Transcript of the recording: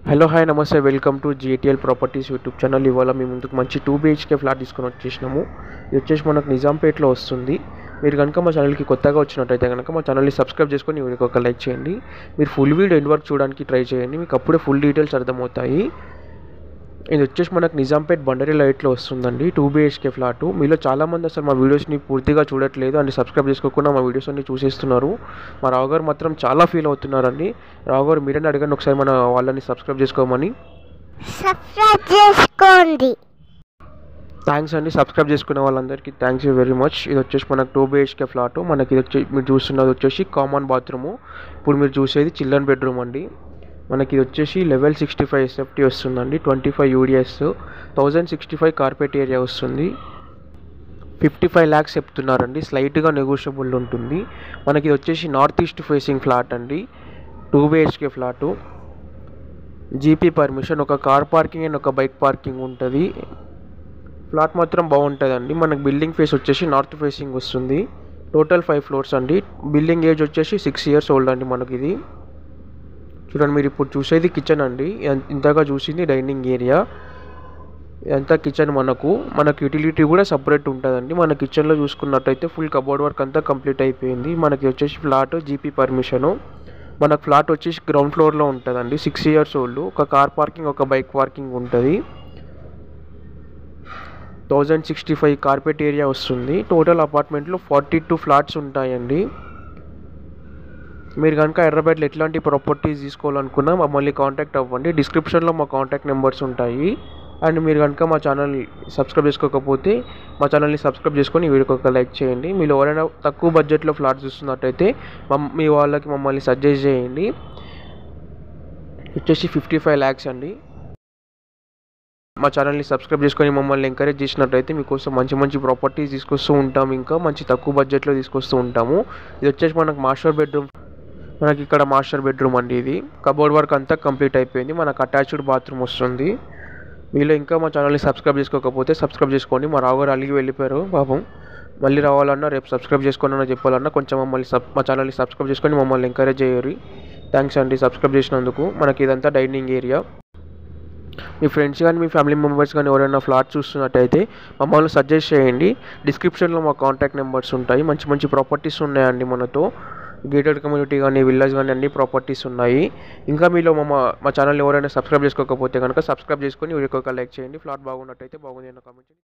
Hello hi నమస్తే welcome to జిటిఎల్ properties YouTube channel. ఇవాళ మేము ముందుకు మంచి 2 BHK ఫ్లాట్ తీసుకొని వచ్చేసినాము. ఇది వచ్చేసి మనకు నిజాంపేట్లో వస్తుంది. మీరు కనుక మా ఛానల్కి కొత్తగా వచ్చినట్టయితే కనుక మా ఛానల్ని సబ్స్క్రైబ్ చేసుకొని వీడియోకి ఒక లైక్ చేయండి. మీరు ఫుల్ వీడియో ఎండ్ వరకు చూడడానికి ట్రై చేయండి, మీకు అప్పుడే ఫుల్ డీటెయిల్స్ అర్థమవుతాయి. ఇది వచ్చేసి మనకు నిజాంపేట్ బండరీ లైట్లో వస్తుందండి. 2 BHK ఫ్లాటు. మీలో చాలామంది అసలు మా వీడియోస్ని పూర్తిగా చూడట్లేదు అండ్ సబ్స్క్రైబ్ చేసుకోకుండా మా వీడియోస్ అన్ని చూసేస్తున్నారు. మా రావు గారు మాత్రం చాలా ఫీల్ అవుతున్నారండి. రావు గారు మీరని అడగండి ఒకసారి మన వాళ్ళని సబ్స్క్రైబ్ చేసుకోమని. సబ్స్క్రైబ్ చేసుకోండి. థ్యాంక్స్ అండి, సబ్స్క్రైబ్ చేసుకునే వాళ్ళందరికీ థ్యాంక్స్ వెరీ మచ్. ఇది వచ్చేసి మనకు 2 BHK ఫ్లాటు. మనకి ఇది వచ్చి మీరు చూస్తున్నది వచ్చేసి కామన్ బాత్రూము. ఇప్పుడు మీరు చూసేది చిల్డ్రన్ బెడ్రూమ్ అండి. మనకి ఇది వచ్చేసి లెవెల్ 65 SFT వస్తుందండి. 25 UDS, 1065 కార్పెట్ ఏరియా వస్తుంది. 55 lakhs చెప్తున్నారండి, స్లైట్గా నెగోషియబుల్ ఉంటుంది. మనకి ఇది వచ్చేసి నార్త్ ఈస్ట్ ఫేసింగ్ ఫ్లాట్ అండి. 2 BHK ఫ్లాటు. జీపీ పర్మిషన్, ఒక కార్ పార్కింగ్ అండ్ ఒక బైక్ పార్కింగ్ ఉంటుంది. ఫ్లాట్ మాత్రం బాగుంటుందండి. మనకి బిల్డింగ్ ఫేస్ వచ్చేసి నార్త్ ఫేసింగ్ వస్తుంది. టోటల్ 5 floors అండి. బిల్డింగ్ ఏజ్ వచ్చేసి 6 years ఓల్డ్ అండి. మనకి ఇది చూడండి, మీరు ఇప్పుడు చూసేది కిచెన్ అండి. ఇంతగా చూసింది డైనింగ్ ఏరియా. ఇదంతా కిచెన్. మనకు యూటిలిటీ కూడా సపరేట్ ఉంటుందండి. మన కిచెన్లో చూసుకున్నట్టయితే ఫుల్ కబోర్డ్ వర్క్ అంతా కంప్లీట్ అయిపోయింది. మనకి వచ్చేసి ఫ్లాట్ జీపీ పర్మిషను. మనకు ఫ్లాట్ వచ్చేసి గ్రౌండ్ ఫ్లోర్లో ఉంటుందండి. 6 years ఓల్డ్. ఒక కార్ పార్కింగ్, ఒక బైక్ పార్కింగ్ ఉంటుంది. 1065 కార్పెట్ ఏరియా వస్తుంది. టోటల్ అపార్ట్మెంట్లో 42 ఫ్లాట్స్ ఉంటాయండి. మీరు కనుక హైదరాబాద్లో ఎట్లాంటి ప్రాపర్టీస్ తీసుకోవాలనుకున్నా మమ్మల్ని కాంటాక్ట్ అవ్వండి. డిస్క్రిప్షన్లో మా కాంటాక్ట్ నెంబర్స్ ఉంటాయి. అండ్ మీరు కనుక మా ఛానల్ సబ్స్క్రైబ్ చేసుకోకపోతే మా ఛానల్ని సబ్స్క్రైబ్ చేసుకొని వీడియోకి ఒక లైక్ చేయండి. మీరు ఎవరైనా తక్కువ బడ్జెట్లో ఫ్లాట్స్ చూస్తున్నట్టయితే మీ వాళ్ళకి మమ్మల్ని సజెస్ట్ చేయండి. వచ్చేసి 55 lakhs అండి. మా ఛానల్ని సబ్స్క్రైబ్ చేసుకొని మమ్మల్ని ఎంకరేజ్ చేసినట్టయితే మీకోసం మంచి మంచి ప్రాపర్టీస్ తీసుకొస్తూ ఉంటాము. ఇంకా మంచి తక్కువ బడ్జెట్లో తీసుకొస్తూ ఉంటాము. ఇది వచ్చేసి మనకు మాస్టర్ బెడ్రూమ్. మనకి ఇక్కడ మాస్టర్ బెడ్రూమ్ అండి. ఇది కబోర్డ్ వర్క్ అంతా కంప్లీట్ అయిపోయింది. మనకు అటాచ్డ్ బాత్రూమ్ వస్తుంది. మీలో ఇంకా మా ఛానల్ని సబ్స్క్రైబ్ చేసుకోకపోతే సబ్స్క్రైబ్ చేసుకోండి. మా రావు గారు అలిగి వెళ్ళిపోయారు పాపం. మళ్ళీ రావాలన్నా రేపు సబ్స్క్రైబ్ చేసుకోవాలన్నా చెప్పాలన్నా కొంచెం మా ఛానల్ని సబ్స్క్రైబ్ చేసుకొని మమ్మల్ని ఎంకరేజ్ చేయరు. థ్యాంక్స్ అండి సబ్స్క్రైబ్ చేసినందుకు. మనకి ఇదంతా డైనింగ్ ఏరియా. మీ ఫ్రెండ్స్ కానీ మీ ఫ్యామిలీ మెంబర్స్ కానీ ఎవరైనా ఫ్లాట్ చూస్తున్నట్టయితే మమ్మల్ని సజెస్ట్ చేయండి. డిస్క్రిప్షన్లో మా కాంటాక్ట్ నెంబర్స్ ఉంటాయి. మంచి మంచి ప్రాపర్టీస్ ఉన్నాయండి మనతో. గేటెడ్ కమ్యూనిటీ కానీ విల్లాజ్ కానీ అన్ని ప్రాపర్టీస్ ఉన్నాయి. ఇంకా మీలో మా ఛానల్ ఎవరైనా సబ్స్క్రైబ్ చేసుకోకపోతే కనుక సబ్స్క్రైబ్ చేసుకొని వీడియోకి ఒక లైక్ చేయండి. ఫ్లాట్ బాగున్నట్టయితే బాగుంది అన్న కామెంట్.